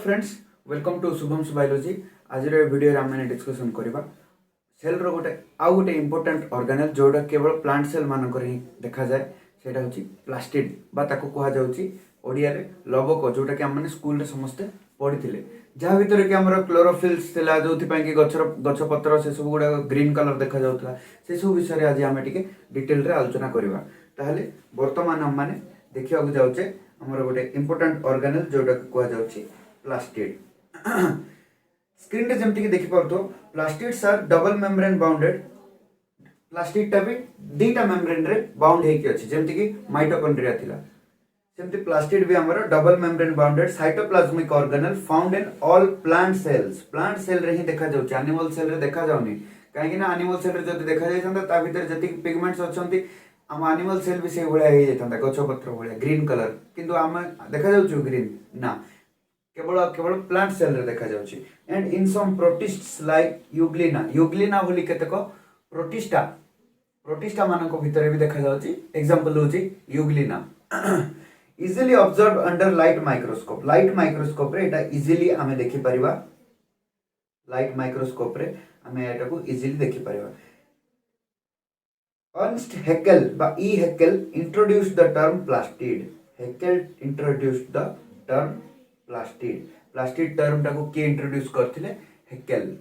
Friends, welcome to Shubham's biology. आज video रे आम डिस्कसन करबा सेल रो गोटे इंपोर्टेंट ऑर्गेनेल जोड़ा केवल प्लांट सेल मानक ही देखा जाए सेटा होची प्लास्टिड बा ताको कहा जाउची ओडिया रे लवक, जोटा कि हम स्कूल रे समस्ते पढ़ी जहाँ भीतर कि आमर क्लोरोफिल्स थिला जोथि पई कि गछ पत्र से सब गुडा ग्रीन कलर देखा जाउतला से सब विषय आज आम टिके डिटेल रे आलोचना करबा। ताहले वर्तमान हम माने देखिया को जाउचे हमर गोटे इंपोर्टेंट ऑर्गेनेल जोटा कहा जाउची प्लास्टिड। स्क्रीन रे जेमति कि देखि पारतो plastids are double membrane bounded. Plastid टा भी दीटा मेम्ब्रेन रे बाउंड हेकि अछि, जेमति कि माइटोकॉन्ड्रिया थिला सेमति प्लास्टिड भी हमर double membrane bounded cytoplasmic organelle found in all plant cells. Plant cell रे ही देखा जाउछि, एनिमल सेल रे देखा जाउनी। काहे कि ना एनिमल सेल रे जदि देखा जाय छंदा ता भीतर जति पिगमेंट्स अछंती हम एनिमल सेल भी से भलिया हे जायतंदा गछ पत्र भलिया ग्रीन कलर, किंतु हम देखा जाउछु ग्रीन ना, केवल केवल प्लांट सेल रे देखा जाउछि। And in some protists like Euglena भली केतक प्रोटिस्टा प्रोटिस्टा मानक भीतर भी देखा जाउछि। एग्जांपल होछि Euglena. Easily observe under light microscope. Light microscope रे एटा इजिली हमें देखि परिबा। लाइट माइक्रोस्कोप रे हमें एटा को इजिली देखि परिबा। अर्नस्ट हैकेल बा E Haeckel introduced the term plastid. Haeckel introduced the term plastid. Plastid term टाको के इंट्रोड्यूस करथिले? Haeckel.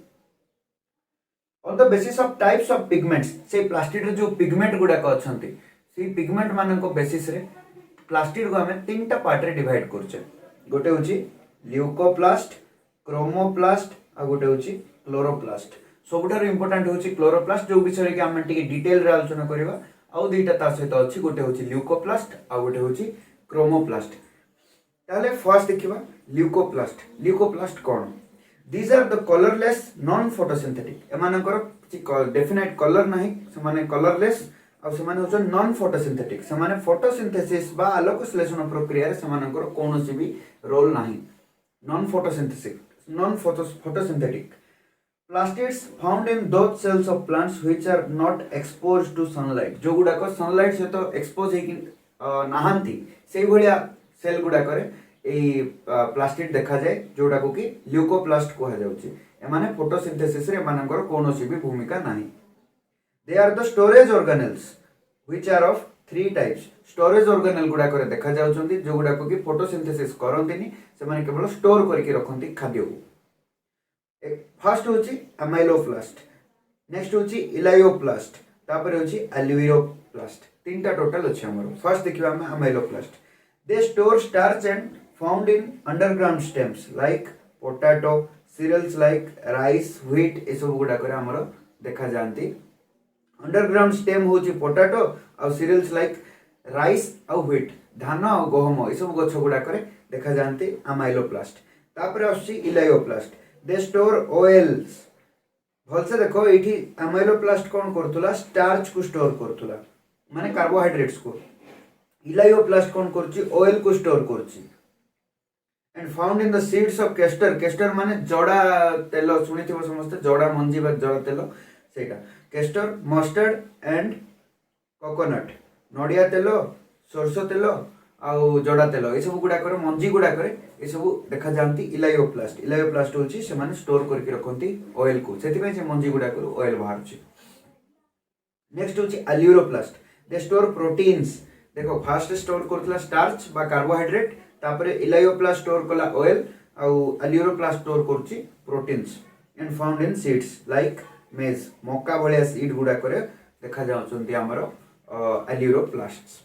On the basis of types of pigments, से प्लास्टिड रे जो पिगमेंट गुडा को अछंती से पिगमेंट मानन को बेसिस रे प्लास्टिड को हमें तीनटा पार्ट रे डिवाइड करछे। गोटे होची ल्यूकोप्लास्ट, क्रोमोप्लास्ट आ गोटे होची क्लोरोप्लास्ट। सबुठार इंपोर्टेंट होची क्लोरोप्लास्ट, जो विषय के हम टिके डिटेल रे आलोचना करबा। आ दुईटा ता सहित अछि, गोटे होची ल्यूकोप्लास्ट आ गोटे होची क्रोमोप्लास्ट। ताले फर्स्ट देखिबा ल्यूकोप्लास्ट। ल्यूकोप्लास्ट कोन? These are the colourless non photosynthetic. एमानकर डेफिनाइट कलर नाही, समाने कलरलेस आ समान होछ नॉन फोटोसिंथेटिक। समान फोटोसिंथेसिस बा आलोक संश्लेषण प्रक्रिया रे समानकर कोनोसी भी रोल नाही। Non photosynthetic plastids found in those cells of plants which are not exposed to sunlight. जो गुडा को सनलाइट से तो एक्सपोज हे कि नाहंती सेही भलिया सेल गुडा करे ए प्लास्टिड देखा जाए, जोडा को कि ल्यूकोप्लास्ट कहा जाउची। एमाने फोटोसिंथेसिस रे मानकर कोनोसी भी भूमिका नाही। They are the storage organelles which are of three types. Storage organelle गुडा करे देखा जाउछंती, जो गुडा को कि फोटोसिंथेसिस करंतिनी, से माने केवल स्टोर करके रखंती खाद्य को। फर्स्ट होची अमाइलोप्लास्ट, नेक्स्ट होची इलायोप्लास्ट, तापर होची अल्यूरोप्लास्ट। तीनटा टोटल अछि हमर। फर्स्ट देखिबा हम amyloplast. They store starch and found in underground stems like potato, cereals like rice, wheat, ए सब गुडा करे हमर देखा जानती। अंडरग्राउंड स्टेम होची पोटैटो और सीरियल्स लाइक राइस और व्हीट, धान और गहम ए सब गछ गुडा करे देखा जानती अमाइलोप्लास्ट। तापर आसी इलायोप्लास्ट। They store oils. भलसे देखो एठी अमाइलोप्लास्ट कोन करथुला? स्टार्च को स्टोर करथुला, माने कार्बोहाइड्रेट्स को। इलायोप्लास्ट कोन करची? ऑयल को स्टोर करची। And found in the seeds of castor. Castor माने जड़ा तेल, सुनिथिबो समस्त जड़ा मंजी बा जड़ा तेल सेटा। Castor, mustard and coconut, Nadia तेल, सरसो तेल आउ जड़ा तेल ए सब गुडा करे मंजी गुडा करे ए सब देखा जानती इलायोप्लास्ट। इलायोप्लास्ट होची से माने स्टोर करके रखंती ऑयल को, सेति पय से मंजी गुडा करू ऑयल बाहरची। नेक्स्ट होची अल्यूरोप्लास्ट। They store proteins. देखो फर्स्ट स्टोर करथला स्टार्च बा कार्बोहाइड्रेट, तापरे इलायोप्लास्ट स्टोर कला ऑयल आउ अल्यूरोप्लास्ट स्टोर करची proteins. And found in seeds like maize, मक्का भलिया सीड गुडा करे देखा जाउछंती हमर अल्यूरोप्लास्ट्स।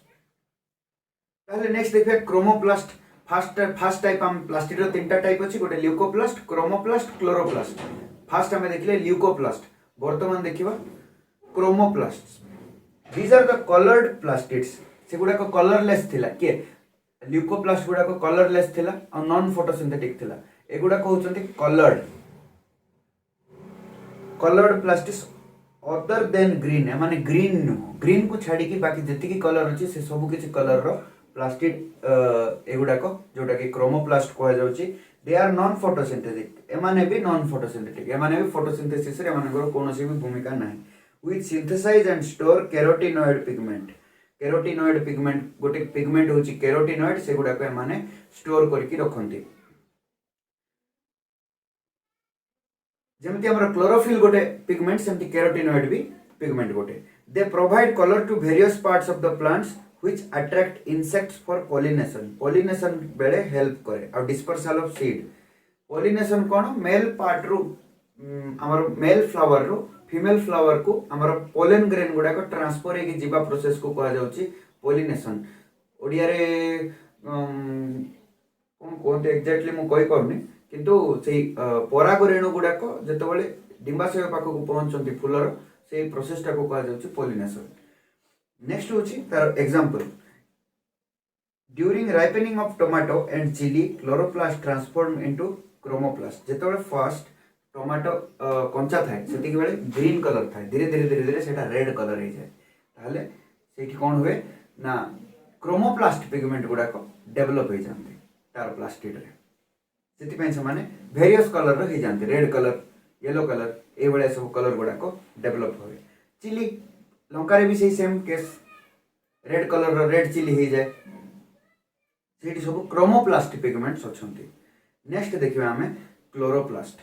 ताले नेक्स्ट देखिए क्रोमोप्लास्ट। फर्स्ट टाइप हम प्लास्टिड रो तीनटा टाइप अछि, गोटे ल्यूकोप्लास्ट, क्रोमोप्लास्ट, क्लोरोप्लास्ट। फर्स्ट हमें देखले ल्यूकोप्लास्ट, वर्तमान देखिबा chromoplasts. These are the coloured plastids. से गुडा को कलरलेस थिला के ल्यूकोप्लास्ट गुडा को कलरलेस थिला और नॉन फोटोसिंथेटिक थिला। ए गुडा को होचंती coloured. Coloured plastids other than green, माने ग्रीन को छाड़ी की बाकी जति कलर अछि से सब किछि कलर रो प्लास्टिड एगुडा को जोटा कि क्रोमोप्लास्ट कहा जाउछि। They are non photosynthetic. एमाने भी नॉन फोटोसिंथेटिक, एमाने भी फोटोसिंथेसिस रे एमानकर कोनोसी भी भूमिका नाही। With synthesize and store carotenoid pigment. Carotenoid pigment गोटे पिगमेंट होछि कैरोटिनॉइड, से गुडा को एमाने स्टोर करके रखंती। जेमती हमर क्लोरोफिल गोटे पिगमेंट सेमती कैरोटिनॉइड भी पिगमेंट गोटे they provide colour to various parts of the plants which attract insects for pollination बेले हेल्प करे और डिस्पर्सल ऑफ सीड पॉलिनेशन कोन मेल पार्ट रु हमर मेल फ्लावर रु फीमेल फ्लावर को हमर पोलन ग्रेन गुडा को ट्रांसफर हे जीवा प्रोसेस को कहा जाउची पॉलिनेशन ओडिया रे कोन कोन एक्जेक्टली मु कहि पाउनी किंतु से पराग रेणु गुड़ाक जिते डिंबाशय पाखक पहुंचती फूलर से प्रोसेस टाक कहुच्छे पॉलिनेशन नेक्स्ट हूँ तार example during ripening of tomato and chilli chloroplast transform into chromoplast जिते फर्स्ट टोमेटो कंचा थाए से ग्रीन कलर थाए धीरे धीरे धीरे धीरे से रेड कलर हो जाए से कौन हुए ना क्रोमोप्लास्ट पिगमेंट गुड़ाक डेवलप हो जाते तार प्लास्टिड से माने वेरियस कलर हो जाते रेड कलर येलो कलर ये सब कलर गुड़ाक डेवलप हुए चिली लंकार भी सही same case red colour red chilli हो जाए से सब क्रोमोप्लास्ट पिगमेंट्स अच्छा नेक्स्ट देखिए आम chloroplast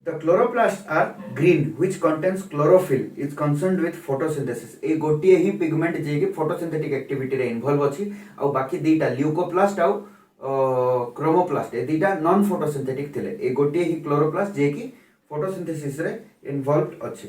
the chloroplast are green which contains chlorophyll is concerned with photosynthesis ए गोटे ही पिगमेंट जे कि फोटोसिंथेटिक एक्टिविटी रे इन्वॉल्व अछि आ बाकी दीटा ल्यूकोप्लास्ट आ क्रोमोप्लास्ट ए दीटा नॉन फोटोसिंथेटिक थिले ए गोटे ही क्लोरोप्लास्ट जे कि फोटोसिंथेसिस रे इन्वॉल्व अछि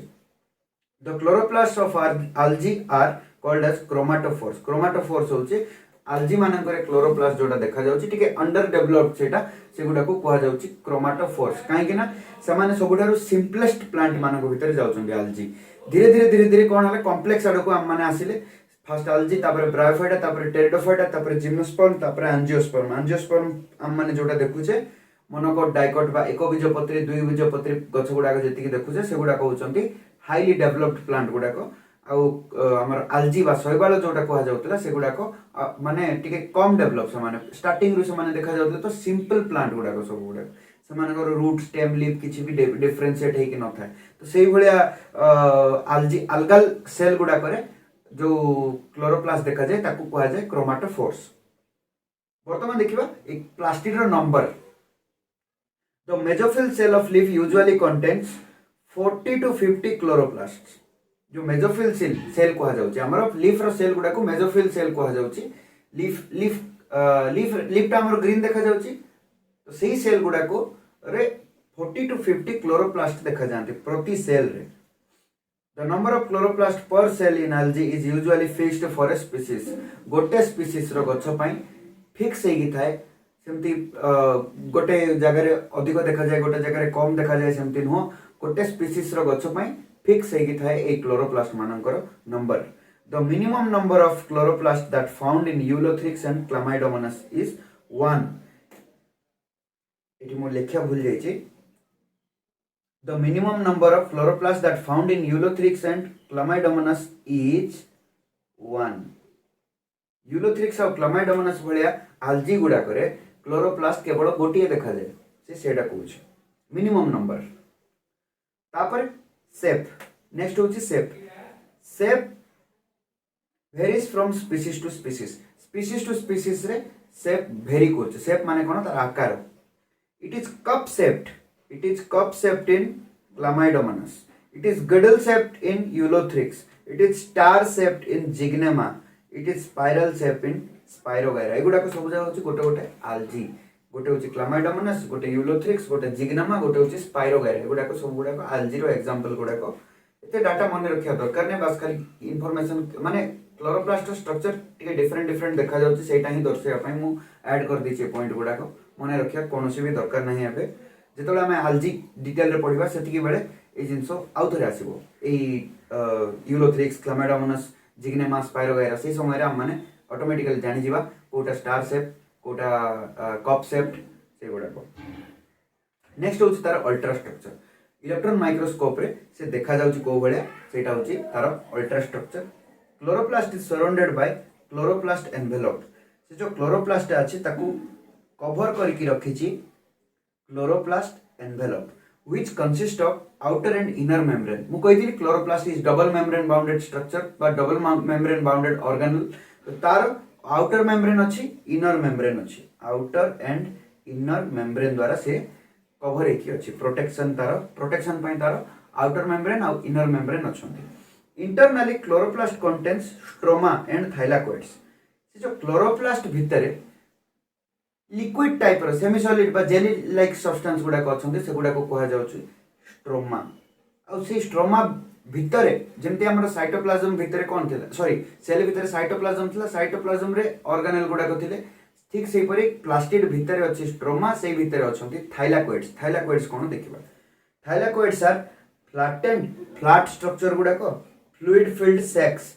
the chloroplast of algae are called as chromatophores होचे algae मानकर क्लोरोप्लास्ट जोटा देखा जाउची टिके अंडर डेवलप्ड सेटा सेगुडा को कहा जाउची क्रोमाटोफोर्स काहे कि ना समान सबुठारु सिंपलेस्ट प्लांट मानक भीतर जाउचंदी algae धीरे धीरे धीरे धीरे कोन हले कॉम्प्लेक्स आडको हम माने आसिले फर्स्ट algae तापर ब्रायोफाइटा तापर टेरिडोफाइटा तापर जिम्नोस्पर्म तापर एंजियोस्पर्म हम माने जोटा देखुचे मोनोकोट डाइकोट बा एकबीजपत्री द्विबीजपत्री गछ गुडाक जतिकी देखुचे सेगुडा कहउचंदी हाईली डेवलप्ड प्लांट गुडाक आमर algae बा शैवाल जोटा कहा जाउतला सेगुडाक माने टिके कम डेवलप से माने स्टार्टिंग रु से माने देखा जाउतला तो सिंपल प्लांट गुडाक सब गुडाक से मानकर रूट स्टेम लीफ किछि भी डिफरेंशिएट हे कि न थाए तो सेही भलिया algae algal सेल गुडा करे जो क्लोरोप्लास्ट देखा जाए ताकू कहा जाए क्रोमाटोफोर्स वर्तमान देखिबा एक प्लास्टिड रो number the mesophyll cell of leaf usually contains 40 to 50 chloroplast जो मेसोफिल सेल कहा जाउची हमर लीफ रो सेल गुडा को मेसोफिल सेल कहा जाउची लीफ टा हमर ग्रीन देखा जाउची तो सही सेल गुडा को रे 40 to 50 क्लोरोप्लास्ट देखा जाते प्रति सेल रे the number of chloroplast per cell in algae is usually fixed for a species गोटे स्पीसीज रो गछ पई फिक्स हेगी थाए सेमती गोटे जगह रे अधिक देखा जाए गोटे जगह रे कम देखा जाए सेमती नो गोटे स्पीसीज रो गछ पई फिक्स हेगी थाए ए क्लोरोप्लास्ट मानकर number the minimum number of chloroplast that found in Ulothrix and Chlamydomonas is 1 एटी मो लेख्या भूल जाइए the minimum number of chloroplast that found in Ulothrix and Chlamydomonas is 1 Ulothrix और क्लामाइडोमोनास भलिया algae गुडा करे क्लोरोप्लास्ट केवल गोटिए देखा जाए से सेडा कहूछ मिनिमम नंबर तापर सेप नेक्स्ट होची shape varies from species to species रे सेप वेरी करछ सेप माने कोन तार आकार it is cup shaped in Chlamydomonas. It is girdle shaped in Ulothrix. It is star shaped in Zygnema. It is spiral shaped in Spirogyra. एगुडा को सब जगह गोटे गोटे algae गोटे होची Chlamydomonas गोटे Ulothrix गोटे Zygnema गोटे होची Spirogyra एगुडा को सब गुडा को algae रो एग्जांपल गुडा को एते डाटा मन रखिया दरकार नै बस खाली इंफॉर्मेशन माने क्लोरोप्लास्ट स्ट्रक्चर टिके डिफरेंट देखा जाउची सेटा ही दर्शाया पई मु ऐड कर दी पॉइंट गुडा को मन रखिया कोनोसी भी दरकार नहीं एबे जेतले हमें algae डिटेल रे पढिबा सेतिकी बेले ए जिंसो आउ थरे आसीबो ए यूलोथ्रिक्स क्लामाइडोमोनास जिग्नेमा स्पाइरोगाइरा से समय रे हम माने ऑटोमेटिकली जानि जिबा कोटा स्टार शेप कोटा कप शेप्ड से गुडा को नेक्स्ट होची तार अल्ट्रा स्ट्रक्चर इलेक्ट्रॉन माइक्रोस्कोप रे से देखा जाउची को भलिया सेटा होची तार ultra structure chloroplast is surrounded by chloroplast envelope से जो क्लोरोप्लास्ट अछि ताकू कवर करके रखी chloroplast envelope which consist of outer and inner membrane मु कहि chloroplast is double membrane bounded structure बा डबल मेम्ब्रेन बाउंडेड ऑर्गेनल तो तार आउटर मेम्ब्रेन अछि इनर मेम्ब्रेन अछि आउटर एंड इनर मेम्ब्रेन द्वारा से कवर होकी अछि प्रोटेक्शन पई तार आउटर मेम्ब्रेन और इनर मेम्ब्रेन अछंती। Internally chloroplast contains stroma and thylakoids. से जो क्लोरोप्लास्ट भितर लिक्विड टाइप रो सेमी सॉलिड बा जेली लाइक सब्सटेंस गुडा को अछंती से गुडा को कहा जाउछ स्ट्रोमा। आ से स्ट्रोमा भितर जेमती हमर साइटोप्लाज्म भितर कोन थिला सॉरी सेल भितर साइटोप्लाज्म थिला साइटोप्लाज्म रे ऑर्गेनेल गुडा को थिले ठीक से परी प्लास्टिड भितर अछि स्ट्रोमा से भितर अछंती थाइलाकोइड्स कोन देखिबा। थाइलाकोइड्स आर फ्लैट स्ट्रक्चर गुडा को फ्लूइड फिल्ड सैक्स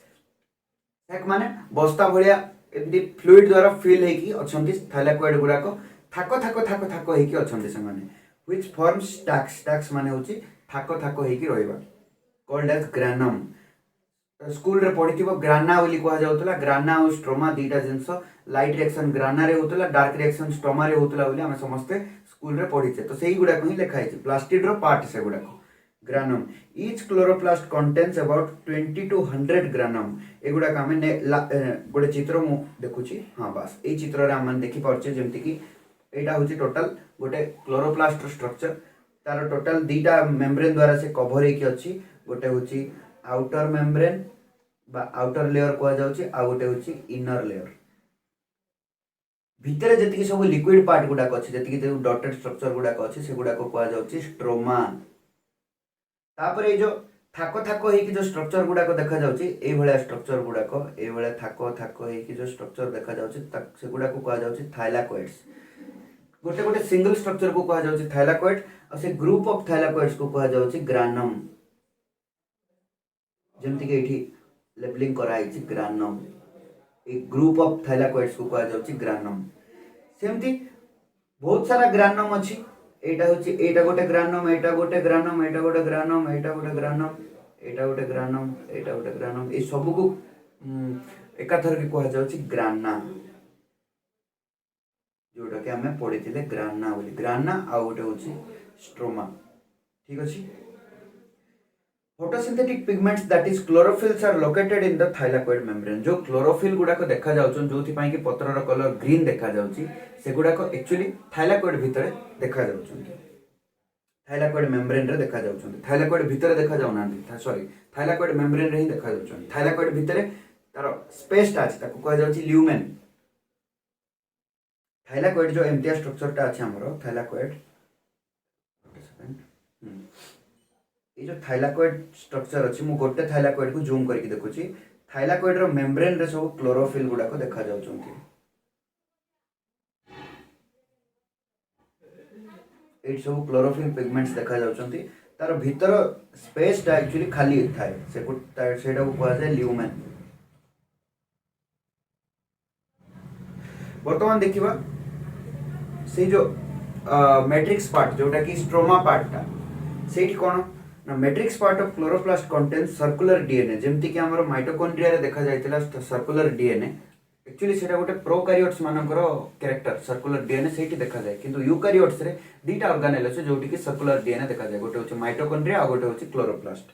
माने बस्ता भलिया एमती फ्लूइड द्वारा फिल हेकी अछंती थाइलाकोइड गुडा को थाको थाको थाको थाको हेकी अछंती से माने व्हिच फॉर्म्स स्टैक्स माने होची थाको थाको हेकी रहइबा कॉल्ड एज ग्रानम। स्कूल रे पढिथिबो ग्राना बोली कहा जाउतला। ग्राना और स्ट्रोमा दीटा जिंस लाइट रिएक्शन ग्राना रे होतला डार्क रिएक्शन स्ट्रोमा रे होतला बोली हम समस्त स्कूल रे पढिछे। तो सेही गुडा को ही लिखा है प्लास्टिड रो पार्ट से गुडा को granum. Each chloroplast contains about 20 to 100 granum. एगुडा का हमें गोटे चित्र मु देखुची हां बस ए चित्र रे हम देखि परछे जेमति कि एटा होची टोटल गोटे क्लोरोप्लास्ट स्ट्रक्चर तार टोटल दीटा मेम्ब्रेन द्वारा से कवर हेकी अछि। गोटे होची आउटर मेम्ब्रेन बा आउटर लेयर कहा जाउची आ गोटे होची इनर लेयर। भितर जति सब लिक्विड पार्ट गुडा अछि जति कि डॉटेड स्ट्रक्चर गुडा अछि से गुडा को कहा जाउची स्ट्रोमा। तापर जो थाको थाको हेकी जो स्ट्रक्चर गुडा को देखा जाउची ए भलिया स्ट्रक्चर गुडा को ए भलिया थाको थाको हेकी जो स्ट्रक्चर देखा जाउची से गुडा को कहा जाउची थाइलाकोइड्स। गोटे गोटे सिंगल स्ट्रक्चर को कहा जाउची थाइलाकोइड और से ग्रुप ऑफ थाइलाकोइड्स को कहा जाउची ग्रानम। जेमति कि एठी लेबलिंग कराई छि ग्रानम एक ग्रुप ऑफ थाइलाकोइड्स को कहा जाउची ग्रानम। सेमति बहुत सारा ग्रानम अछि। एटा होची एटा गोटे ग्रानम एटा गोटे ग्रानम एटा गोटे ग्रानम एटा गोटे ग्रानम एटा गोटे ग्रानम एटा गोटे ग्रानम ए सब को एकाथर के कहा जाउची ग्राना जोटा कि हमें पढिथिले ग्राना बोली ग्राना आ गोटे होची स्ट्रोमा। ठीक अछि। Photosynthetic pigments that is chlorophylls are located in the thylakoid membrane. जो क्लोरोफिल गुडा को देखा जाउछन जोथि पई कि पत्र रो कलर ग्रीन देखा जाउची से गुडा को एक्चुअली थाइलाकोइड भितर देखा जाउछन थाइलाकोइड मेम्ब्रेन रे देखा जाउछन। थाइलाकोइड भितर देखा जाउनांती सॉरी थाइलाकोइड मेम्ब्रेन रे ही देखा जाउछन। थाइलाकोइड भितर तार स्पेस टा अछि ताको कहा जाउची ल्यूमेन। थाइलाकोइड जो एम्तिया स्ट्रक्चर टा अछि हमरो थाइलाकोइड ये जो थाइलाकोइड स्ट्रक्चर अछि मु गोटे थाइलाकोइड को जूम करके देखुची थाइलाकोइड रो मेम्ब्रेन रे सब क्लोरोफिल गुडा को देखा जाउछंती। ए सब क्लोरोफिल पिगमेंट्स देखा जाउछंती तार भीतर स्पेस टा एक्चुअली खाली थाए सेटा को कहा जाय ल्यूमेन। वर्तमान देखिबा से जो मैट्रिक्स पार्ट जोटा कि स्ट्रोमा पार्ट टा सेठी कोन ना matrix part of chloroplast contains circular DNA जेमति कि हमर माइटोकॉन्ड्रिया रे देखा जायतिला सर्कुलर डीएनए एक्चुअली सेटा गोटे प्रोकैरियोट्स मानकर कैरेक्टर सर्कुलर डीएनए सेठी देखा जाय किंतु यूकैरियोट्स रे दीटा ऑर्गेनेल अछि जोटी कि सर्कुलर डीएनए देखा जाय गोटे होची माइटोकॉन्ड्रिया आ गोटे होची क्लोरोप्लास्ट।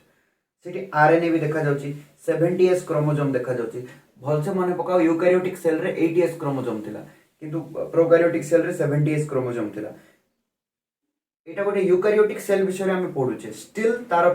सेठी आरएनए भी देखा जाउची 70s क्रोमोसोम देखा जाउची भल से माने पकाओ यूकैरियोटिक सेल रे 80s क्रोमोसोम थिला किंतु प्रोकैरियोटिक सेल रे 70s क्रोमोसोम थिला। एटा गोटे यूकैरियोटिक सेल विषय में पढुचे स्टिल तार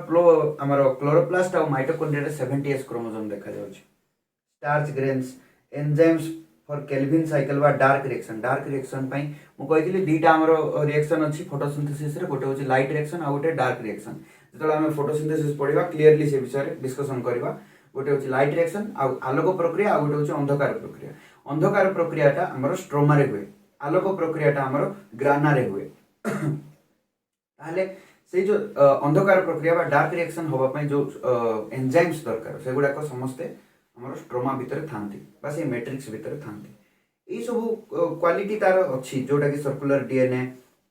हमर क्लोरोप्लास्ट और माइटोकॉन्ड्रिया रे 70s क्रोमोसोम देखा जाउची। Starch grains enzymes for Calvin cycle बा डार्क रिएक्शन पई मु कहितली दीटा हमर रिएक्शन अछि फोटोसिंथेसिस रे गोटे होची लाइट रिएक्शन आ गोटे डार्क रिएक्शन। जतला हम फोटोसिंथेसिस पढिबा क्लियरली से विषय रे डिस्कशन करबा गोटे होची लाइट रिएक्शन आ आलोक प्रक्रिया आ गोटे होची अंधकार प्रक्रिया। अंधकार प्रक्रियाटा हमर स्ट्रोमा रे हुए आलोक प्रक्रियाटा हमर ग्राना रे हुए। ताले से जो अंधकार प्रक्रिया बा डार्क रिएक्शन होबा पई जो एंजाइम्स दरकार से गुडा को समस्त हमर स्ट्रोमा भीतर थांती बा से मैट्रिक्स भीतर थांती। ए सब क्वालिटी तार अछि जोटा कि सर्कुलर डीएनए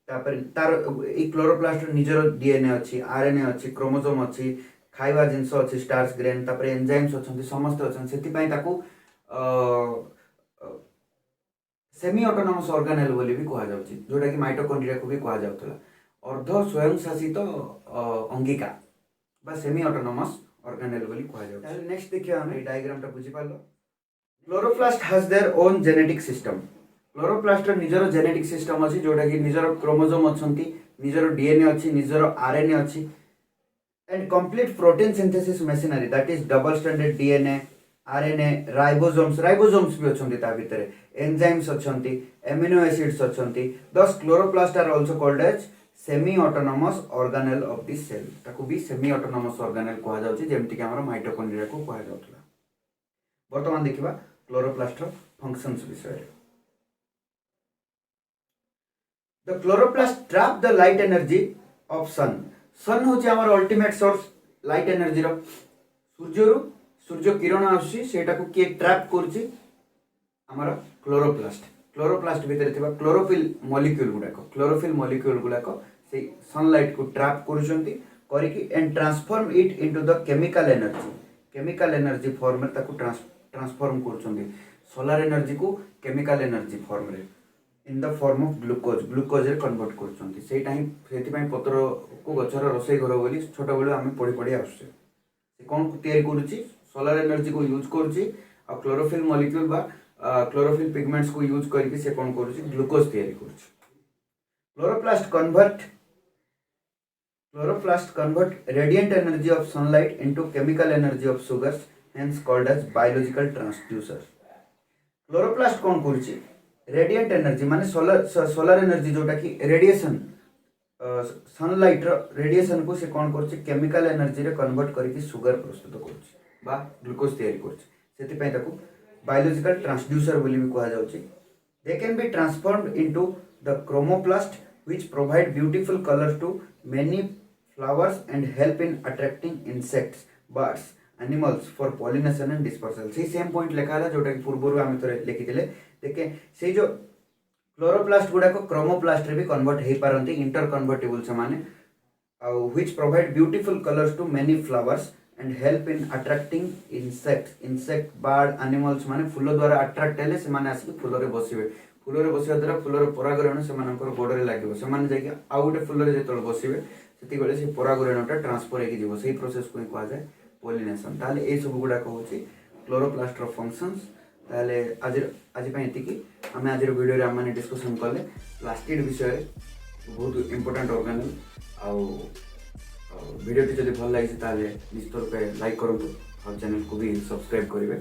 तापर तार ए क्लोरोप्लास्ट निजर डीएनए अछि आरएनए अछि क्रोमोसोम अछि खाइबा जिंस अछि स्टार्च ग्रेन तापर एंजाइम्स अछंती समस्त अछन सेति पई ताकू सेमी ऑटोनोमस ऑर्गेनेल बोली भी कहा जाउची जोटा कि माइटोकॉन्ड्रिया को भी कहा जाउतला अर्ध स्वयं शासित अंगिका बा सेमी ऑटोनोमस ऑर्गेनेल बोली कहा जाउची। ताले नेक्स्ट देखिया हम ए डायग्राम टा बुझी पालो। Chloroplast has their own genetic system. Chloroplast निजर जेनेटिक सिस्टम अछि जोटा कि निजर क्रोमोसोम अछंती निजर डीएनए अच्छी निजर आरएनए अच्छी and complete protein synthesis machinery that is double standard DNA RNA ribosomes भी अच्छे ता भितर एंजाइम्स अच्छे एमिनो एसिड्स अच्छे दस chloroplast are also called as semi autonomous organelle of the cell ताको भी सेमी ऑटोनोमस ऑर्गेनेल कहा जाउछि जेमति कि हमर माइटोकॉन्ड्रिया को कहा जाउतला वर्तमान देखिबा क्लोरोप्लास्ट रो फंक्शंस विषय the chloroplast trap the light energy of sun होछि हमर अल्टीमेट सोर्स लाइट एनर्जी रो सूर्य किरण आसी सेटा को के ट्रैप करछि हमर क्लोरोप्लास्ट भितर थिबा क्लोरोफिल मॉलिक्यूल गुडाक से सनलाइट को ट्रैप करूछंती करिकि and transform it into the chemical energy form में ताको ट्रांसफॉर्म करूछंती सोलर एनर्जी को केमिकल एनर्जी फॉर्म रे in the form of glucose रे कन्वर्ट करूछंती सेई टाइम सेति पई पत्र को गछर रसोई घर बोली छोट बेले आमे पढ़ी आसुछे से कोन को तयारी करूछि सोलर एनर्जी को यूज करूछि आ क्लोरोफिल मॉलिक्यूल बा क्लोरोफिल पिगमेंट्स को यूज करके से कोन करूछि ग्लूकोज तयारी करूछि chloroplast convert radiant energy of sunlight into chemical energy of sugars hence called as biological transducer chloroplast कोन करूछि रेडिएंट एनर्जी माने सोलर एनर्जी जोटा कि रेडिएशन सनलाइट रो रेडिएशन को से कोन करूछि केमिकल एनर्जी रे कन्वर्ट करके सुगर प्रस्तुत करूछि बा ग्लूकोज तयारी करूछि सेति पई ताको बायोलॉजिकल ट्रांसड्यूसर बोली भी कहा जाउछि they can be transformed into the chromoplast which provide beautiful colours to many flowers and help in attracting insects birds animals for pollination and dispersal से सेम पॉइंट लिखा है जोटा कि पूर्व आम थोड़े लिखिले देखे से जो क्लोरोप्लास्ट गुड़ाक क्रोमोप्लास्ट रे भी कन्वर्ट हो पारती इंटर कन्वर्टेबल से माने which provide beautiful colours to many flowers and help in attracting insect bird animals माने फूल द्वारा अट्रैक्ट हेले से माने आसी फूल रे बसिबे फूल रे बसिया द्वारा फूल रे परागरेण से मानकर गोड़ रे लागिवो से माने जाय कि आ गोटे फूल रे जेतल बसिबे सेति बेले से परागरेणटा ट्रांसफर हेकि जीवो सेही प्रोसेस को कहा जाय पॉलिनेशन ताले ए सब गुडा को होची क्लोरोप्लास्ट रो फंक्शंस ताले आज पई एतिकी आमे आज वीडियो रे हमने डिस्कशन करले प्लास्टिड विषय रे बहुत इंपोर्टेंट ऑर्गेनेल आ वीडियो टी जदि भल लागि ताले निश्चित रूपे लाइक करंतु और चैनल को भी सब्सक्राइब करिवे।